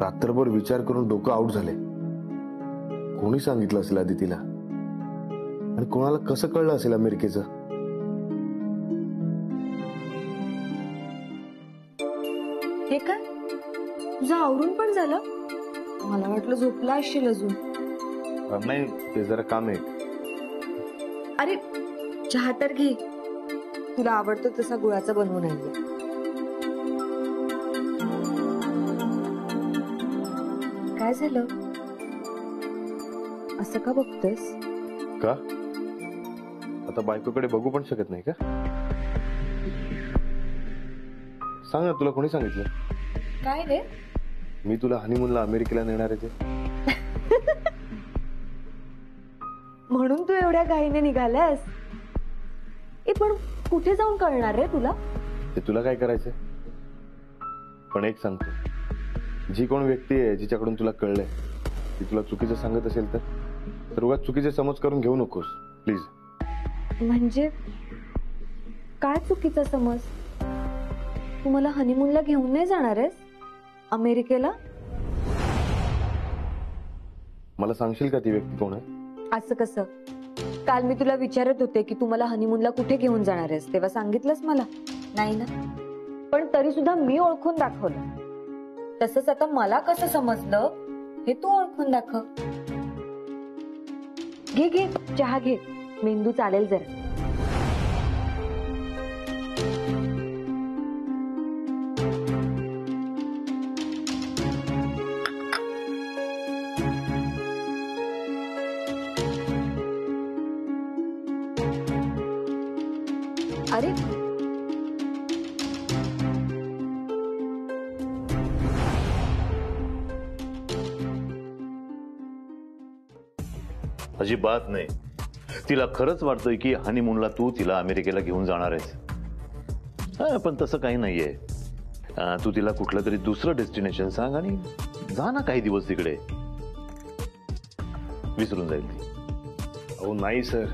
रात्रभर विचार करून डोकं आउट झाले. कोणी सांगितलं असेल आदितीला आणि कोणाला कसं कळलं असेल अमेरिकेचं? हे काय तुझं आवरून पण झालं? मला वाटलं झोपला असशील अजून. नाही, ते जरा काम आहे. अरे चहा तर घे, तुला आवडतो तसा गुळाचा बनवून आणला. काय झालं? असं का बघतोस? का आता बायकोकडे बघू पण शकत नाही का? सांग ना, तुला कोणी सांगितलं? काय रे? मी तुला हनीमूनला अमेरिकेला नेणार आहे ते. म्हणून तू एवढ्या घाईने निघालास? पण कुठे जाऊन कळणार रे तुला? ते तुला काय करायचंय? पण एक सांगतो, जी कोण व्यक्ती आहे जिच्याकडून तुला कळलंय ती तुला चुकीचं सांगत असेल तर उगाच चुकीचे समज करून घेऊ नकोस प्लीज. म्हणजे काय चुकीचा समज? तू मला हनीमूनला घेऊन नाही जाणार आहेस अमेरिकेला? मला सांगशील का ती व्यक्ती कोण आहे? असं कसं? काल मी तुला विचारत होते की तू मला हनीमूनला कुठे घेऊन जाणार आहेस, तेव्हा सांगितलंस मला नाही ना? पण तरी सुद्धा मी ओळखून दाखवलं. तसंच आता मला कसं समजलं हे तू ओळखून दाखव. घे घे चहा घे, मेंदू चालेल जरा. अरे अजिबात नाही. तिला खरंच वाटतंय की हनीमूनला तू तिला अमेरिकेला घेऊन जाणार आहेस. पण तसं काही नाहीये. तू तिला कुठलं तरी दुसरं डेस्टिनेशन सांग आणि जा ना काही दिवस तिकडे. विसरून जाईल ती. अहो नाही सर,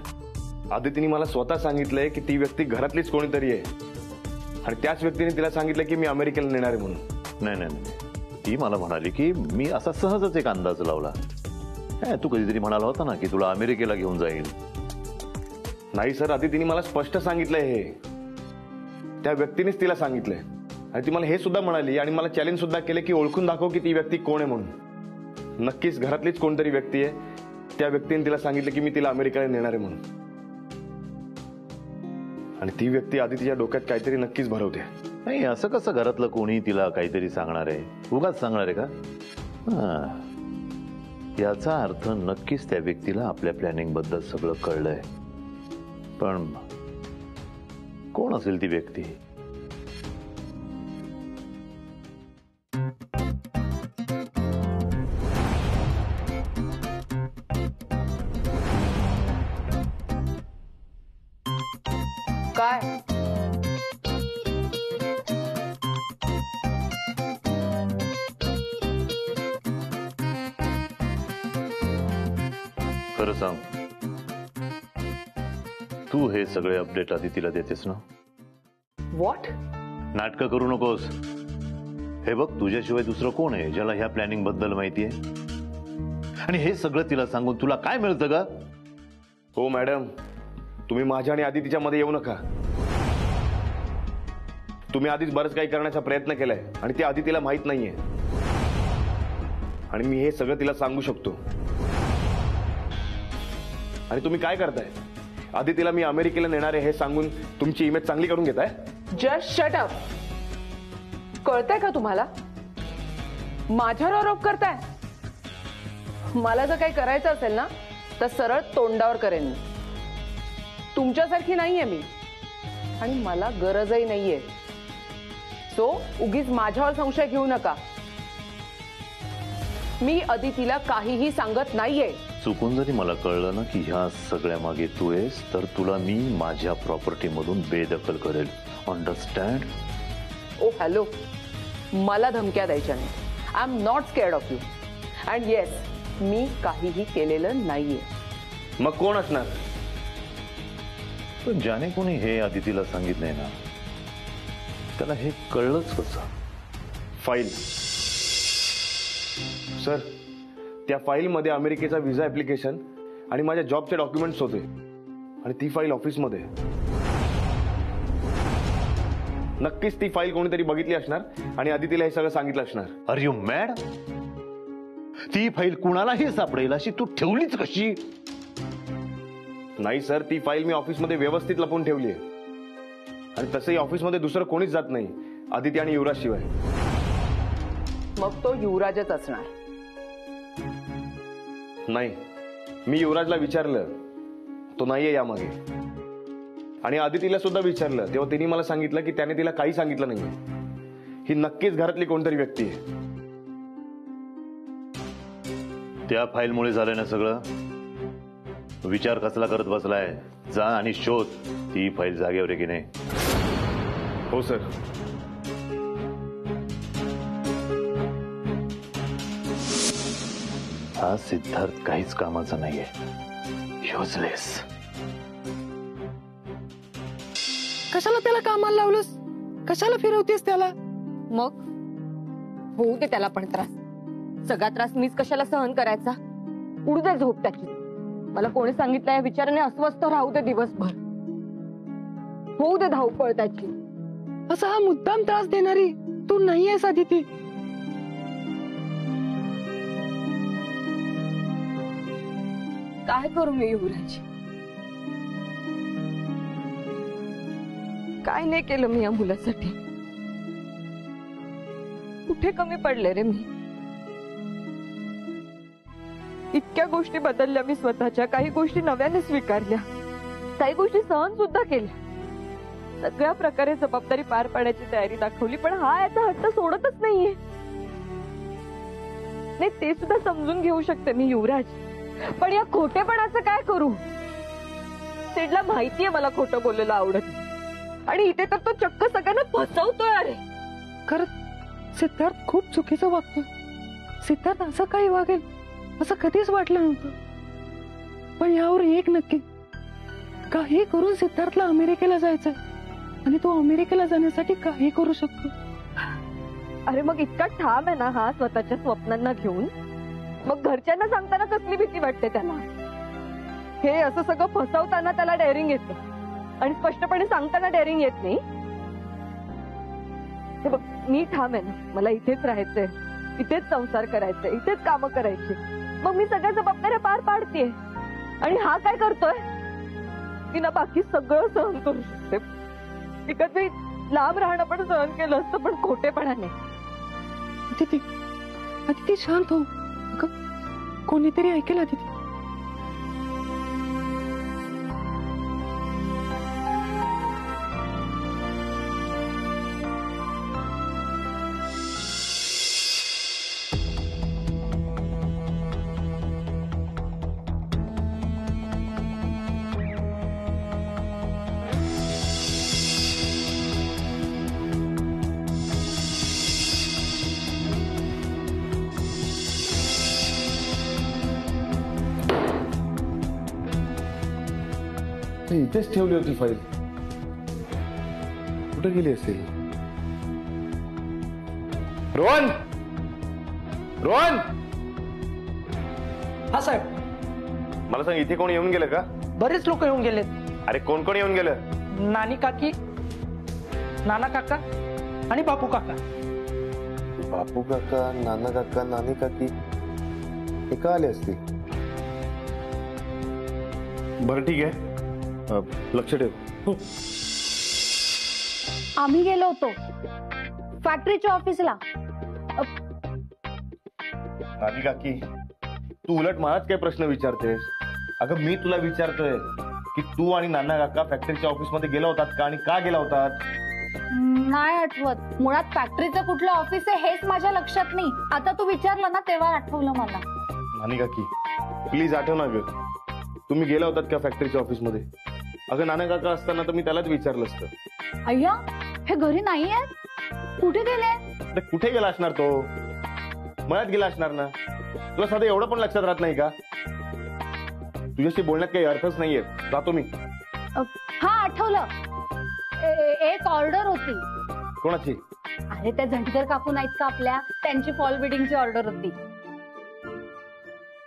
आदितीने मला स्वतः सांगितलंय की ती व्यक्ती घरातलीच कोणीतरी आहे आणि त्याच व्यक्तीने तिला सांगितलं की मी अमेरिकेला नेणार आहे म्हणून. नाही नाही नाही, ती मला म्हणाली की मी असा सहजच एक अंदाज लावला. तू कधीतरी म्हणाला होता ना की तुला अमेरिकेला घेऊन जाईल. नाही सर, आदितीने मला स्पष्ट सांगितलंय हे. त्या व्यक्तीनेच तिला सांगितलंय आणि ती मला हे सुद्धा म्हणाली आणि मला चॅलेंज सुद्धा केले की ओळखून दाखव की ती व्यक्ती कोण आहे म्हणून. नक्कीच घरातलीच कोणतरी व्यक्ती आहे. त्या व्यक्तीने तिला सांगितलं की मी तिला अमेरिकेला नेणार आहे म्हणून. आणि ती व्यक्ती आदितीच्या डोक्यात काहीतरी नक्कीच भरवते. नाही, असं कसं घरातलं कोणी तिला काहीतरी सांगणार आहे? उगाच सांगणार आहे का? याचा अर्थ नक्कीच त्या व्यक्तीला आपल्या प्लॅनिंग बद्दल सगळं कळलंय. पण कोण असेल ती व्यक्ती? काय? खरं सांग, तू हे सगळे अपडेट आधी तिला देतेस ना? व्हॉट? नाटकं करू नकोस. हे बघ, तुझ्याशिवाय दुसरं कोण आहे ज्याला ह्या प्लॅनिंग बद्दल माहिती आहे? आणि हे सगळं तिला सांगून तुला काय मिळतं का? हो मॅडम, तुम्ही माझ्या आणि आदितीच्या मध्ये येऊ नका. तुम्ही आधीच बरंच काही करण्याचा प्रयत्न केलाय आणि ते आदितीला माहित नाहीये. आणि मी हे सगळं तिला सांगू शकतो. आणि तुम्ही काय करताय? आदितीला मी अमेरिकेला नेणार आहे हे सांगून तुमची इमेज चांगली करून घेताय. Just shut up. कळतंय का तुम्हाला? माझ्यावर आरोप करताय? मला जर काही करायचं असेल ना तर सरळ तोंडावर करेन मी. तुमच्यासारखी नाहीये मी आणि मला गरजही नाहीये. सो उगीच माझ्यावर संशय घेऊ नका. मी अदितीला काहीही सांगत नाहीये. चुकून जरी मला कळलं ना की ह्या सगळ्या मागे तू आहेस तर तुला मी माझ्या प्रॉपर्टी मधून बेदखल करेल. अंडरस्टँड? ओ हॅलो, मला धमक्या द्यायच्या नाही. I am not scared of you. And yes, मी काहीही केलेलं नाहीये. मग कोण असणार? पण ज्याने कोणी हे आदितीला सांगितलंय ना त्याला हे कळलंच कसं? फाईल. सर, त्या फाईलमध्ये अमेरिकेचा व्हिसा ऍप्लिकेशन आणि माझ्या जॉबचे डॉक्युमेंट्स होते आणि ती फाईल ऑफिसमध्ये. नक्कीच ती फाईल कोणीतरी बघितली असणार आणि आदितीला हे सगळं सांगितलं असणार. Are you mad? ती फाईल कुणालाही सापडेल अशी तू ठेवलीच कशी? नाही सर, ती फाईल मी ऑफिसमध्ये व्यवस्थित लपवून ठेवली आहे आणि तसंही ऑफिसमध्ये दुसरं कोणीच जात नाही आदिती आणि युवराज शिवाय. मग तो युवराजच असणार. नाही, मी युवराजला विचारलं, तो नाहीये यामागे. आणि आदितीला सुद्धा विचारलं तेव्हा तिने मला सांगितलं की त्याने तिला काही सांगितलं नाही. ही नक्कीच घरातली कोणतरी व्यक्ती आहे. त्या फाईलमुळे झालंय ना सगळं. विचार कसला करत बसलाय? जा आणि शोध ती फाईल जागेवर आहे की नाही. हो सर. हा सिद्धार्थ काहीच कामाचा नाहीये. युजलेस. कशाला त्याला कामाला लावलंस? कशाला फिरवतेस त्याला? मग होऊ दे त्याला पण त्रास. सगळा त्रास मीच कशाला सहन करायचा? उडू दे झोप त्याची. मला कोणी सांगितलं या विचाराने अस्वस्थ राहू दे दिवसभर. होऊ दे धावपळ त्याची. असा हा मुद्दाम त्रास देणारी तू नाहीयेस आदिती. काय करू मी युवराज? काय नाही केलं मी या मुलासाठी? कुठे कमी पडले रे मी? इतक्या गोष्टी बदलल्या मी स्वतःच्या. काही गोष्टी नव्याने स्वीकारल्या, काही गोष्टी सहन सुद्धा केल्या. सगळ्या प्रकारे जबाबदारी पार पाडण्याची तयारी दाखवली, पण हा याचा हट्ट सोडतच नाहीये. नाही, ते सुद्धा समजून घेऊ शकते मी युवराज, पण या खोटेपणाचं काय करू? सिडला माहितीये मला खोटं बोलायला आवडत नाही. आणि इथे तर तो चक्क सगळ्यांना फसवतोय. अरे खरंच सिद्धार्थ खूप चुकीचं वागतोय. सिद्धार्थ असं काही वागेल असं कधीच वाटलं नव्हतं. पण यावर एक नक्की, काही करून सिद्धार्थला अमेरिकेला जायचंय आणि तो अमेरिकेला जाण्यासाठी काही करू शकतो. अरे मग इतका ठाम आहे ना हा स्वतःच्या स्वप्नांना घेऊन, मग घरच्यांना सांगताना कसली भीती वाटते त्याला? हे असं सगळं फसवताना त्याला डेअरिंग येतं आणि स्पष्टपणे सांगताना डेअरिंग येत नाही. हे बघ, मी ठाम आहे ना, मला इथेच राहायचंय, इथेच संसार करायचंय, इथेच कामं करायची. मग मी सगळ्या जबाबदाऱ्या पार पाडतेय. आणि हा काय करतोय? मी ना बाकी सगळं सहन करू शकते. विकत मी लांब राहणं पण सहन केलं असतं, पण खोटेपणाने. आदिती, आदिती शांत हो. कोणीतरी ऐकेल आदिती. इथेच ठेवली होती फाईल. कुठे गेली असेल? रोहन, रोहन, हा साहेब. मला सांग, इथे कोण येऊन गेलं का? बरेच लोक येऊन गेलेत. अरे कोण कोण येऊन गेलं? नानी काकी, नाना काका आणि बापू काका. बापू काका, नाना काका, नानी काकी हे का आले असतील? बरं ठीक आहे, लक्ष ठेव. आम्ही गेलो होतो फॅक्टरीच्या ऑफिसला. नानी काकी, तू उलट मलाच काय प्रश्न विचारतेस? अगं मी तुला विचारतोय की तू आणि नाना काका फॅक्टरीच्या ऑफिसमध्ये गेला होतात का आणि का गेला होतात? नाही आठवत. मुळात फॅक्टरीचं कुठलं ऑफिस आहे हेच माझ्या लक्षात नाही. आता तू विचारलं ना तेव्हा आठवलं मला. नानी काकी प्लीज आठव ना ग, तुम्ही गेला होतात का फॅक्टरीच्या ऑफिसमध्ये? अगं नाना काका असताना तर मी त्यालाच विचारलं असतं. अय्या, हे घरी नाहीये. कुठे गेले? अरे कुठे गेला असणार तो? मळ्यात गेला असणार ना. तुला साधं एवढं पण लक्षात राहत नाही का? तुझ्याशी बोलण्यात काही अर्थच नाहीये. जातो मी. हा आठवलं. एक ऑर्डर होती. कोणाची? अरे त्या झंटकर काकू नाहीत का आपल्या, त्यांची फॉल बिडिंगची ऑर्डर होती.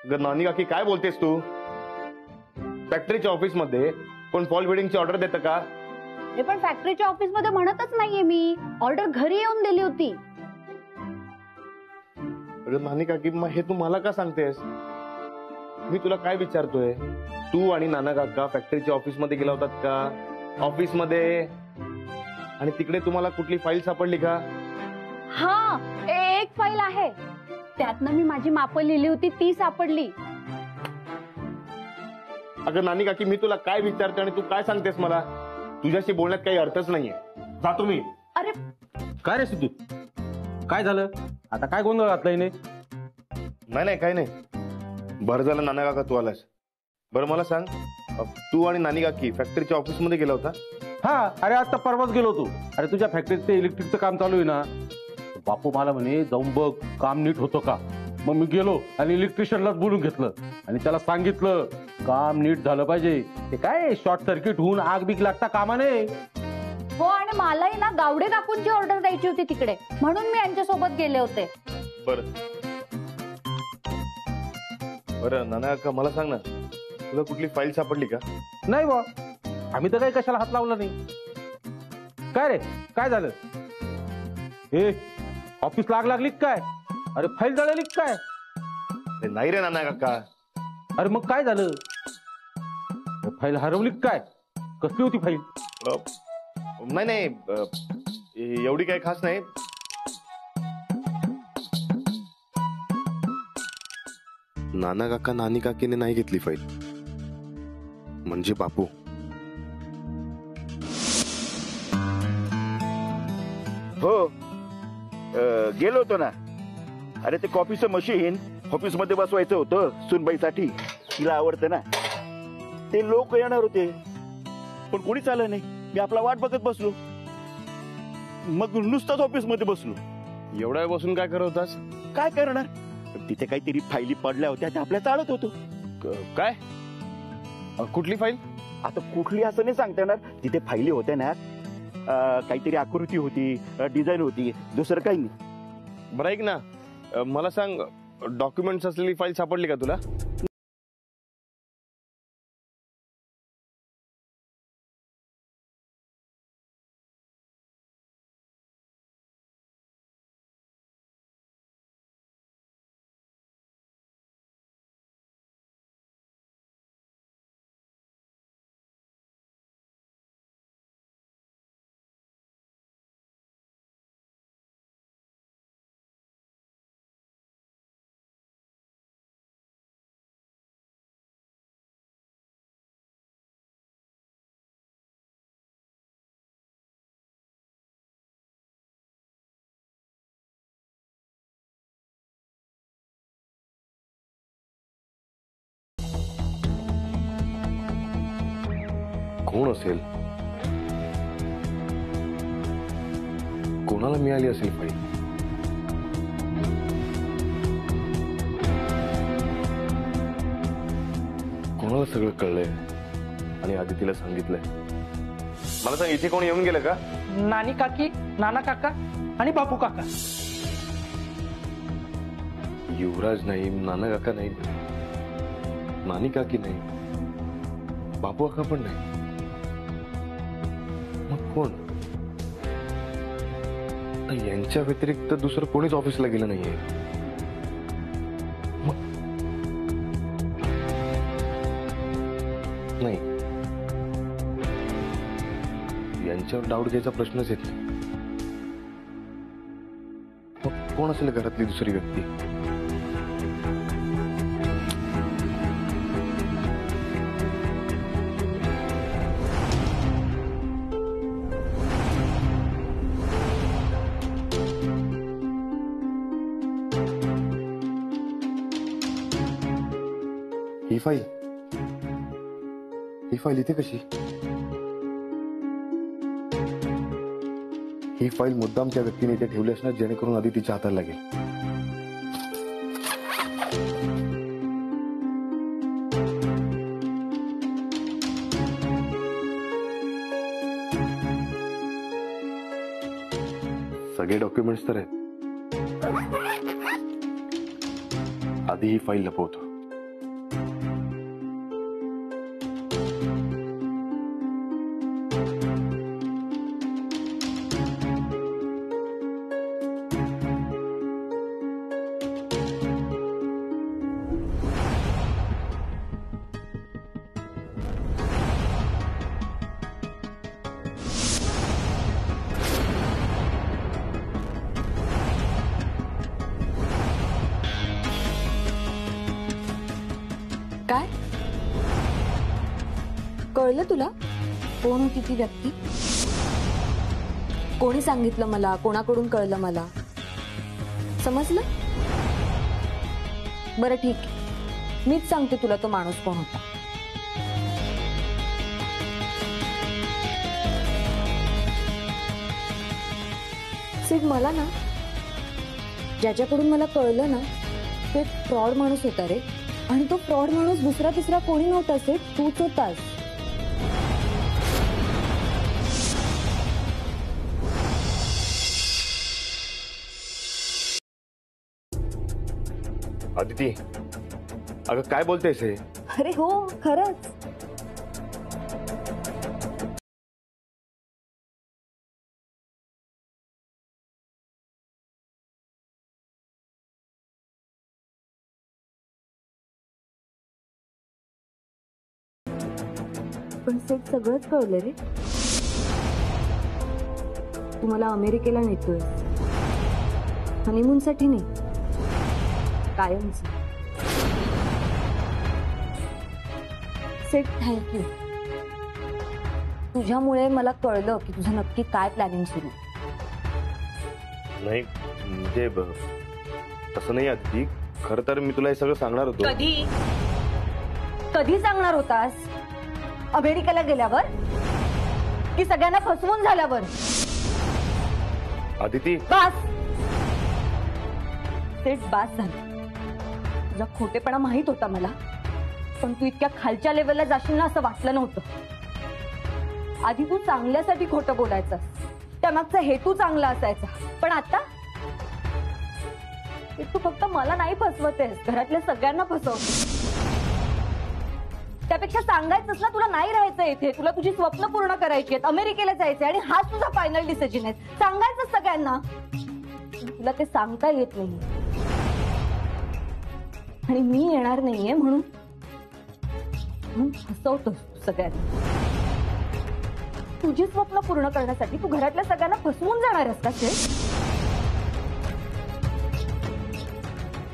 नानी काकी काय बोलतेस तू? फॅक्टरीच्या ऑफिस मध्ये कोण फॉल बिडिंगची ऑर्डर देतं का? हे पण फॅक्टरीच्या ऑफिस मध्ये म्हणतच नाहीये मी, ऑर्डर घरी येऊन दिली होती. अगं नानी काकी, मग हे तू मला का सांगतेस? मी तुला काय विचारतोय, तू आणि नाना काका फॅक्टरीच्या ऑफिस मध्ये गेला होतात का? ऑफिस मध्ये आणि तिकडे तुम्हाला कुठली फाईल सापडली का? हा, एक फाईल आहे, त्यातनं मी माझी माप लिहिली होती ती सापडली. अगं नानी काकी, मी तुला काय विचारतोय आणि तू काय सांगतेस मला? तुझ्याशी बोलण्यात काही अर्थच नाहीये. जातो मी. अरे काय रे सिद्धू, काय झालं आता? काय गोंधळ घातलाय ने? नाही काही नाही. बरं झालं नाना काका तू आलास. बरं मला सांग, तू आणि नानी काकी फॅक्टरीच्या ऑफिस मध्ये गेला होता? हा, अरे आता परवाच गेलो होतो. अरे तुझ्या फॅक्टरीत ते इलेक्ट्रिकचं काम चालू आहे ना, बापू मला म्हणे जाऊन बघ काम नीट होतं का. मग मी गेलो आणि इलेक्ट्रिशियनलाच बोलून घेतलं आणि त्याला सांगितलं काम नीट झालं पाहिजे. ते काय शॉर्ट सर्किट होऊन आग बीक लागता कामा नये. हो, आणि मलाही ना गावडे काकूंची ऑर्डर द्यायची होती तिकडे, म्हणून मी यांच्यासोबत गेले होते. बरं बरं नाना काका, मला सांग ना, तुला कुठली फाईल सापडली का? नाही बा, आम्ही तर काही कशाला हात लावला नाही. काय रे, काय झालं? हे ऑफिस आग लागली काय? अरे फाईल जळाली काय? नाही रे नाना काका. अरे मग काय झालं? फाईल हरवली काय? कसली होती फाईल? नाही एवढी काही खास नाही. नाना काका नानी काकीने नाही घेतली फाईल, म्हणजे बापू. हो, गेलो होतो ना. अरे ते कॉफीचं मशीन ऑफिस मध्ये बसवायचं होतं सुनबाईसाठी, तिला आवडतं ना. ते लोक येणार होते पण कोणीच आलं नाही. मी आपला वाट बघत बसलो, मग नुसताच ऑफिस मध्ये बसलो. एवढा वेळ बसून काय करत होतास? काय करणार, तिथे काहीतरी फाईली पडल्या होत्या, त्या आपल्या चालत होतो. काय? कुठली फाईल? आता कुठली असं नाही सांगता येणार. तिथे फाईली होत्या ना, काहीतरी आकृती होती, डिझाईन होती, दुसरं काही नाही. बरं ऐक ना, मला सांग, डॉक्युमेंट्स असलेली फाईल सापडली का तुला? कोण असेल? कोणाला मिळाली असेल फाईल? कोणाला सगळं कळलंय आणि आदितीला सांगितलंय? मला सांग, इथे कोण येऊन गेलं का? नानी काकी, नाना काका आणि बापू काका. युवराज नाही, नाना काका नाही, नानी काकी नाही, बापू काका पण नाही. मग कोण? यांच्या व्यतिरिक्त दुसरं कोणीच ऑफिसला गेलं नाहीये. मग नाही, यांच्यावर डाऊट घ्यायचा प्रश्नच येत नाही. मग कोण असेल घरातली दुसरी व्यक्ती? ही फाईल इथे कशी? ही फाईल मुद्दाम त्या व्यक्तीने इथे ठेवली असणार, जेणेकरून आधी तिच्या हाताला लागेल. सगळे डॉक्युमेंट्स तर आहेत. आधी ही फाईल लपवतो. कळलं तुला कोण होती ती व्यक्ती? कोणी सांगितलं मला? कोणाकडून कळलं मला? समजलं? बरं ठीक आहे, मीच सांगते तुला तो माणूस कोण होता. सिड, मला ना ज्याच्याकडून मला कळलं ना तो एक फ्रॉड माणूस होता रे. आणि तो फ्रॉड माणूस दुसरा तिसरा कोणी नव्हता सिड, तूच होतास. अदिती, अगं काय बोलतेस हे? अरे हो, खरंच. पण सेट सगळंच कळलं रे. तू मला अमेरिकेला नेतोय, हनीमूनसाठी नाही, कायमच. Set thank you. तुझ्यामुळे मला कळलं की तुझं नक्की काय प्लॅनिंग सुरू. नाही म्हणजे तसं नाही अदिती, खरं तर मी तुला हे सगळं सांगणार होतो. कधी कधी सांगणार होतास? अमेरिकेला गेल्यावर की सगळ्यांना फसवून झाल्यावर? अदिती, बास सेट, बास झालं. तुझा खोटेपणा माहित होता मला, पण तू इतक्या खालच्या लेवलला जाशील ना असं वाटलं नव्हतं. आधी तू चांगल्यासाठी खोटं बोलायचं, त्यामागचा हेतू चांगला असायचा. पण आता तू फक्त मला नाही फसवतेस, घरातल्या सगळ्यांना फसवतेस. त्यापेक्षा सांगायचंच ना तुला नाही राहायचं इथे, तुला तुझी स्वप्न पूर्ण करायची आहेत, अमेरिकेला जायचंय आणि हाच तुझा फायनल डिसिजन आहे. सांगायचंच सगळ्यांना. तुला ते सांगता येत नाही आणि मी येणार नाहीये म्हणून फसवतोस सगळ्यांना. तुझी स्वप्न पूर्ण करण्यासाठी तू घरातल्या सगळ्यांना फसवून जाणार आहेस का शेठ?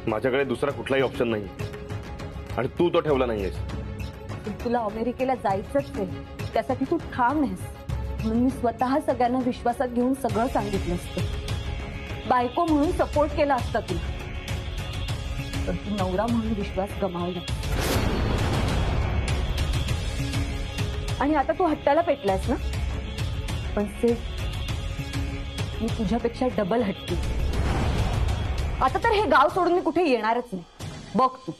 माझ्याकडे दुसरा कुठलाही ऑप्शन नाही आणि तू तो ठेवला नाहीयेस. तुला अमेरिकेला जायचंच आहे, त्यासाठी तू ठाम आहेस म्हणून मी स्वतः सगळ्यांना विश्वासात घेऊन सगळं सांगितलं असतं. बायको म्हणून सपोर्ट केला असता तुला, पण तू नवरा म्हणून विश्वास गमावला. आणि आता तू हट्टाला पेटलायस ना. पण सेठ, मी तुझ्यापेक्षा डबल हट्टी. आता तर हे गाव सोडून मी कुठे येणारच नाही, बघ तू.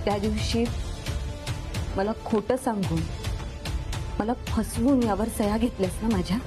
त्या दिवशी मला खोटं सांगून, मला फसवून यावर सह्या घेतल्यास ना माझ्या,